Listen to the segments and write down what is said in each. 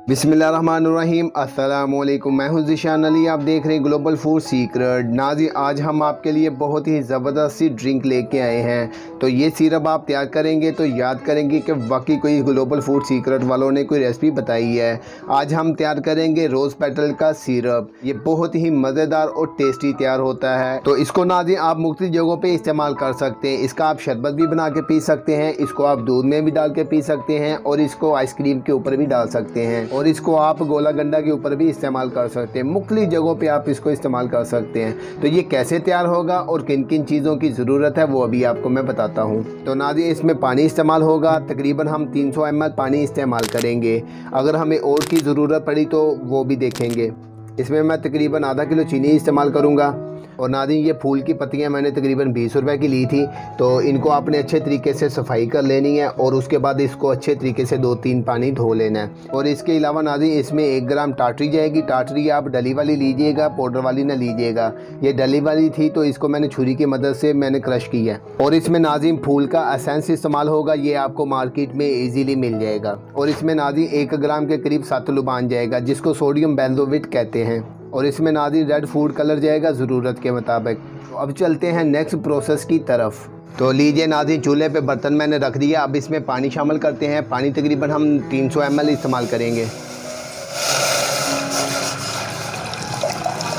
बिस्मिल्लाहिर्रहमानिर्रहीम। अस्सलामुअलैकुम। मैं हूं ज़ीशान अली, आप देख रहे हैं ग्लोबल फूड सीक्रेट। नाज़ी, आज हम आपके लिए बहुत ही ज़बरदस्त सी ड्रिंक लेके आए हैं। तो ये सिरप आप तैयार करेंगे तो याद करेंगे कि वाकई कोई ग्लोबल फूड सीक्रेट वालों ने कोई रेसिपी बताई है। आज हम तैयार करेंगे रोज़ पेटल का सिरप। ये बहुत ही मज़ेदार और टेस्टी तैयार होता है। तो इसको नाज़ी आप मुख्तलिफ जगहों पर इस्तेमाल कर सकते हैं। इसका आप शरबत भी बना के पी सकते हैं, इसको आप दूध में भी डाल के पी सकते हैं और इसको आइसक्रीम के ऊपर भी डाल सकते हैं और इसको आप गोला गंडा के ऊपर भी इस्तेमाल कर सकते हैं। मुख्तलिफ जगहों पे आप इसको इस्तेमाल कर सकते हैं। तो ये कैसे तैयार होगा और किन किन चीज़ों की ज़रूरत है वो अभी आपको मैं बताता हूँ। तो नाज़ी, इसमें पानी इस्तेमाल होगा। तकरीबन हम 300 ml पानी इस्तेमाल करेंगे। अगर हमें और की ज़रूरत पड़ी तो वो भी देखेंगे। इसमें मैं तकरीबन आधा किलो चीनी इस्तेमाल करूँगा। और नाज़ी, ये फूल की पत्तियां मैंने तकरीबन 20 रुपए की ली थी। तो इनको आपने अच्छे तरीके से सफाई कर लेनी है और उसके बाद इसको अच्छे तरीके से 2-3 पानी धो लेना है। और इसके अलावा नाज़ी, इसमें 1 ग्राम टाटरी जाएगी। टाटरी आप डली वाली लीजिएगा, पाउडर वाली ना लीजिएगा। ये डली वाली थी तो इसको मैंने छुरी की मदद से मैंने क्रश किया है। और इसमें नाज़ी फूल का एसेंस इस्तेमाल होगा। ये आपको मार्केट में ईजीली मिल जाएगा। और इसमें नाज़ी 1 ग्राम के करीब सतुलुबान जाएगा, जिसको सोडियम बेंजोएट कहते हैं। और इसमें नाज़ी रेड फूड कलर जाएगा ज़रूरत के मुताबिक। तो अब चलते हैं नेक्स्ट प्रोसेस की तरफ। तो लीजिए नाज़ी, चूल्हे पे बर्तन मैंने रख दिया। अब इसमें पानी शामिल करते हैं। पानी तकरीबन हम 300 ml इस्तेमाल करेंगे।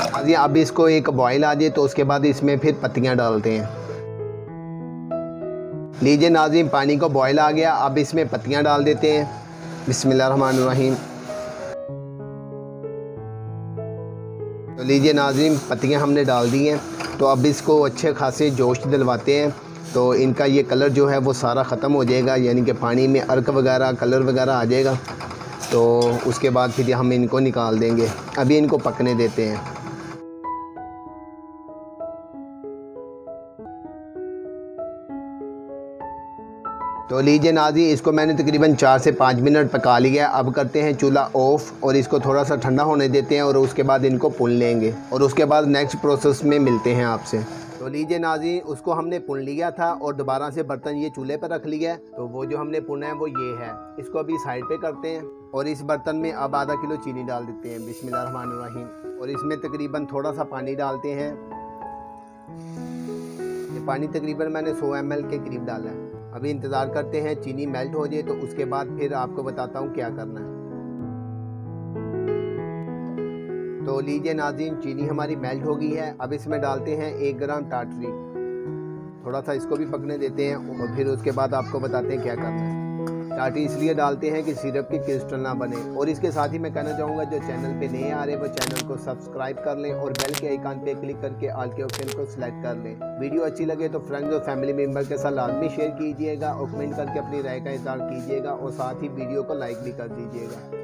नाज़ी, अब इसको एक बॉयल आ जाए तो उसके बाद इसमें फिर पत्तियां डालते हैं। लीजिए नाज़ी, पानी को बॉयल आ गया। अब इसमें पत्तियां डाल देते हैं। बिस्मिल्लाहिर्रहमानिर्रहीम। तो लीजिए नाज़रीन, पत्तियां हमने डाल दी हैं। तो अब इसको अच्छे खासे जोश दिलवाते हैं। तो इनका ये कलर जो है वो सारा ख़त्म हो जाएगा, यानी कि पानी में अर्क वगैरह कलर वगैरह आ जाएगा। तो उसके बाद फिर हम इनको निकाल देंगे। अभी इनको पकने देते हैं। तो लीजिए नाज़ी, इसको मैंने तकरीबन 4 से 5 मिनट पका लिया है। अब करते हैं चूल्हा ऑफ और इसको थोड़ा सा ठंडा होने देते हैं और उसके बाद इनको पुन लेंगे और उसके बाद नेक्स्ट प्रोसेस में मिलते हैं आपसे। तो लीजिए नाज़ी, उसको हमने पुन लिया था और दोबारा से बर्तन ये चूल्हे पर रख लिया है। तो वो जो हमने पुना है वो ये है। इसको अभी साइड पे करते हैं और इस बर्तन में अब आधा किलो चीनी डाल देते हैं। बिस्मिल्लाहिर्रहमानिर्रहीम। और इसमें तकरीबन थोड़ा सा पानी डालते हैं। ये पानी तकरीबन मैंने 100 ml के करीब डाला है। अभी इंतज़ार करते हैं चीनी मेल्ट हो जाए तो उसके बाद फिर आपको बताता हूँ क्या करना है। तो लीजिए नाज़रीन, चीनी हमारी मेल्ट हो गई है। अब इसमें डालते हैं 1 ग्राम टाटरी। थोड़ा सा इसको भी पकने देते हैं और फिर उसके बाद आपको बताते हैं क्या करना है। टाटरी इसलिए डालते हैं कि सिरप के क्रिस्टल ना बने। और इसके साथ ही मैं कहना चाहूँगा, जो चैनल पे नए आ रहे हैं वो चैनल को सब्सक्राइब कर लें और बेल के आइकन पे क्लिक करके ऑल के ऑप्शन को सिलेक्ट कर लें। वीडियो अच्छी लगे तो फ्रेंड्स और फैमिली मेम्बर के साथ लाजमी शेयर कीजिएगा और कमेंट करके अपनी राय का इज़हार कीजिएगा और साथ ही वीडियो को लाइक भी कर दीजिएगा।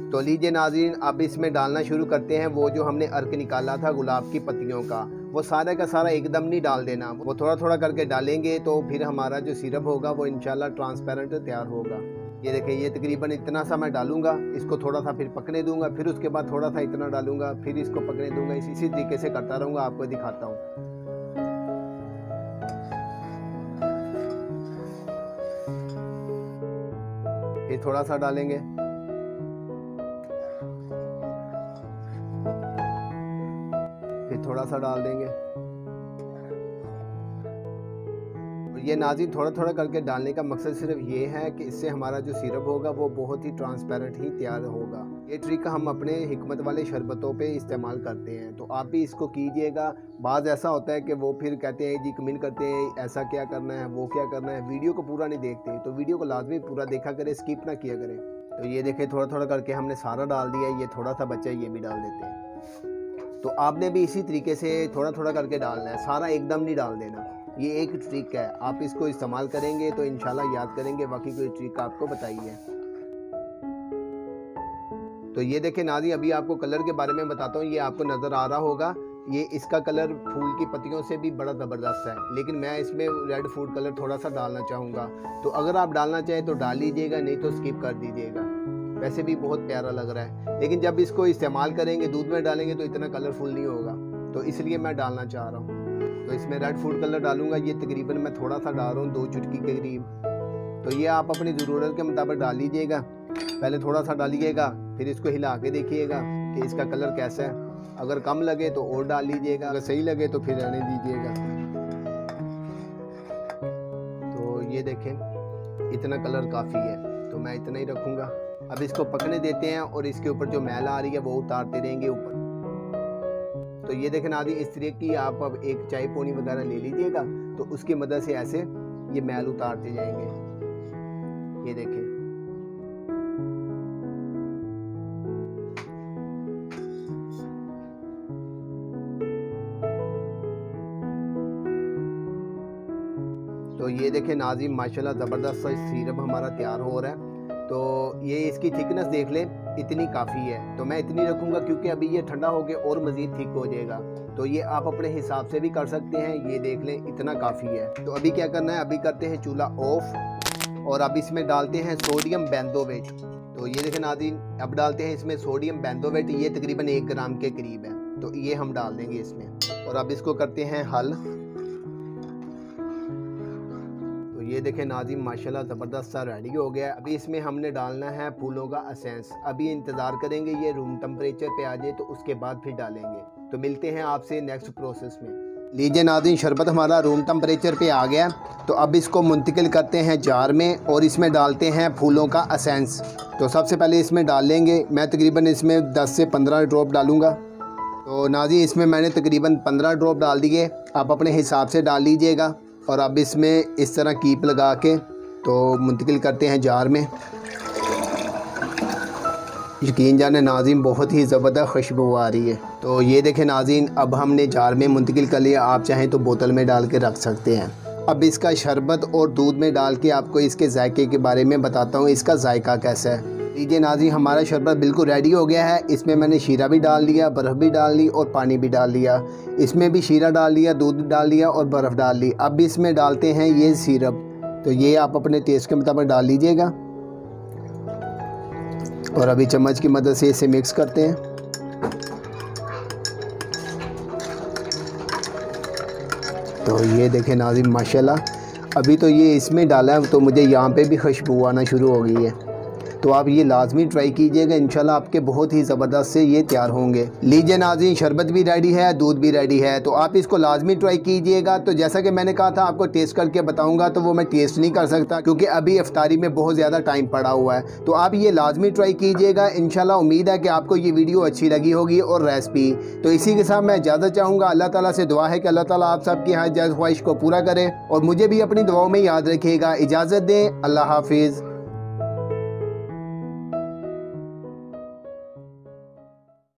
तो लीजिए नाज़रीन, अब इसमें डालना शुरू करते हैं वो जो हमने अर्क निकाला था गुलाब की पत्तियों का। वो सारा का सारा एकदम नहीं डाल देना, वो थोड़ा थोड़ा करके डालेंगे तो फिर हमारा जो सिरप होगा वो इंशाल्लाह ट्रांसपेरेंट तैयार होगा। ये देखें, ये तकरीबन इतना सा मैं डालूंगा। इसको थोड़ा सा फिर पकने दूंगा, फिर उसके बाद थोड़ा सा इतना डालूंगा, फिर इसको पकने दूंगा। इसी तरीके से करता रहूँगा, आपको दिखाता हूँ। फिर थोड़ा सा डालेंगे, फिर थोड़ा सा डाल देंगे। ये नाज़रीन, थोड़ा थोड़ा करके डालने का मकसद सिर्फ ये है कि इससे हमारा जो सिरप होगा वो बहुत ही ट्रांसपेरेंट ही तैयार होगा। ये ट्रिक हम अपने हिकमत वाले शरबतों पे इस्तेमाल करते हैं। तो आप भी इसको कीजिएगा। बाज़ ऐसा होता है कि वो फिर कहते हैं जी, कमेंट करते हैं ऐसा क्या करना है, वो क्या करना है, वीडियो को पूरा नहीं देखते। तो वीडियो को लाजमी पूरा देखा करें, स्किप ना किया करें। तो ये देखें, थोड़ा थोड़ा करके हमने सारा डाल दिया है। ये थोड़ा सा बचा है, ये भी डाल देते हैं। तो आपने भी इसी तरीके से थोड़ा थोड़ा करके डालना है, सारा एकदम नहीं डाल देना। ये एक ट्रिक है, आप इसको इस्तेमाल करेंगे तो इंशाल्लाह याद करेंगे वाकई कोई ट्रिक आपको बताई है। तो ये देखें नाज़ी, अभी आपको कलर के बारे में बताता हूँ। ये आपको नज़र आ रहा होगा, ये इसका कलर फूल की पत्तियों से भी बड़ा ज़बरदस्त है, लेकिन मैं इसमें रेड फूड कलर थोड़ा सा डालना चाहूँगा। तो अगर आप डालना चाहें तो डाल लीजिएगा, नहीं तो स्किप कर दीजिएगा। वैसे भी बहुत प्यारा लग रहा है, लेकिन जब इसको इस्तेमाल करेंगे, दूध में डालेंगे तो इतना कलरफुल नहीं होगा। तो इसलिए मैं डालना चाह रहा हूँ। तो इसमें रेड फूड कलर डालूंगा। ये तकरीबन मैं थोड़ा सा डाल रहा हूँ, 2 चुटकी के करीब। तो ये आप अपनी ज़रूरत के मुताबिक डाल लीजिएगा। पहले थोड़ा सा डालिएगा, फिर इसको हिला के देखिएगा कि इसका कलर कैसा है। अगर कम लगे तो और डाल लीजिएगा, अगर सही लगे तो फिर रहने दीजिएगा। तो ये देखें इतना कलर काफ़ी है, तो मैं इतना ही रखूँगा। अब इसको पकने देते हैं और इसके ऊपर जो मैल आ रही है वो उतारते रहेंगे ऊपर। तो ये देखें नाज़रीन, इस तरह की आप अब एक चाय पोनी वगैरह ले लीजिएगा, तो उसकी मदद से ऐसे ये मैल उतारते जाएंगे। ये देखें, तो ये देखें नाज़रीन, माशाल्लाह ज़बरदस्त सा सिरप हमारा तैयार हो रहा है। तो ये इसकी थिकनेस देख लें, इतनी काफ़ी है। तो मैं इतनी रखूँगा क्योंकि अभी ये ठंडा हो गया और मज़ीद थिक हो जाएगा। तो ये आप अपने हिसाब से भी कर सकते हैं। ये देख लें इतना काफ़ी है। तो अभी क्या करना है, अभी करते हैं चूल्हा ऑफ और अब इसमें डालते हैं सोडियम बेंजोएट। तो ये देखें नाज़रीन, अब डालते हैं इसमें सोडियम बेंजोएट। ये तकरीबन 1 ग्राम के करीब है, तो ये हम डाल देंगे इसमें। और अब इसको करते हैं हल। ये देखें नाज़रीन, माशाल्लाह ज़बरदस्त सा रेडी हो गया है। अभी इसमें हमने डालना है फूलों का एसेंस। अभी इंतज़ार करेंगे ये रूम टेम्परेचर पे आ जाए, तो उसके बाद फिर डालेंगे। तो मिलते हैं आपसे नेक्स्ट प्रोसेस में। लीजिए नाज़रीन, शरबत हमारा रूम टेम्परेचर पे आ गया। तो अब इसको मुंतकिल करते हैं जार में और इसमें डालते हैं फूलों का एसेंस। तो सबसे पहले इसमें डाल लेंगे, मैं तकरीबन इसमें 10 से 15 ड्रॉप डालूँगा। तो नाज़रीन, इसमें मैंने तकरीबन 15 ड्रॉप डाल दिए, आप अपने हिसाब से डाल लीजिएगा। और अब इसमें इस तरह कीप लगा के तो मुंतकिल करते हैं जार में। यकीन जाने नाज़रीन, बहुत ही ज़बरदस्त खुशबू आ रही है। तो ये देखें नाज़रीन, अब हमने जार में मुंतकिल कर लिया। आप चाहें तो बोतल में डाल के रख सकते हैं। अब इसका शरबत और दूध में डाल के आपको इसके जायके के बारे में बताता हूँ, इसका जायका कैसा है। लीजिए नाज़रीन, हमारा शरबत बिल्कुल रेडी हो गया है। इसमें मैंने शीरा भी डाल लिया, बर्फ़ भी डाल ली और पानी भी डाल लिया। इसमें भी शीरा डाल लिया, दूध डाल लिया और बर्फ़ डाल ली। अब इसमें डालते हैं ये सिरप। तो ये आप अपने टेस्ट के मुताबिक डाल लीजिएगा और अभी चम्मच की मदद से इसे मिक्स करते हैं। तो ये देखें नाज़रीन, माशाल्लाह अभी तो ये इसमें डाला है तो मुझे यहाँ पे भी खुशबू आना शुरू हो गई है। तो आप ये लाजमी ट्राई कीजिएगा, इंशाल्लाह आपके बहुत ही ज़बरदस्त से ये तैयार होंगे। लीजिए नाज़रीन, शरबत भी रेडी है, दूध भी रेडी है। तो आप इसको लाजमी ट्राई कीजिएगा। तो जैसा कि मैंने कहा था आपको टेस्ट करके बताऊंगा, तो वो मैं टेस्ट नहीं कर सकता क्योंकि अभी इफ्तारी में बहुत ज़्यादा टाइम पड़ा हुआ है। तो आप ये लाजमी ट्राई कीजिएगा। इंशाल्लाह उम्मीद है कि आपको ये वीडियो अच्छी लगी होगी और रेसिपी। तो इसी के साथ मैं इजाज़त चाहूँगा। अल्लाह ताला से दुआ है कि अल्लाह ताला आप सबकी हर जायज़ ख्वाहिश को पूरा करे और मुझे भी अपनी दुआओं में याद रखिएगा। इजाज़त दें, अल्लाह हाफिज़।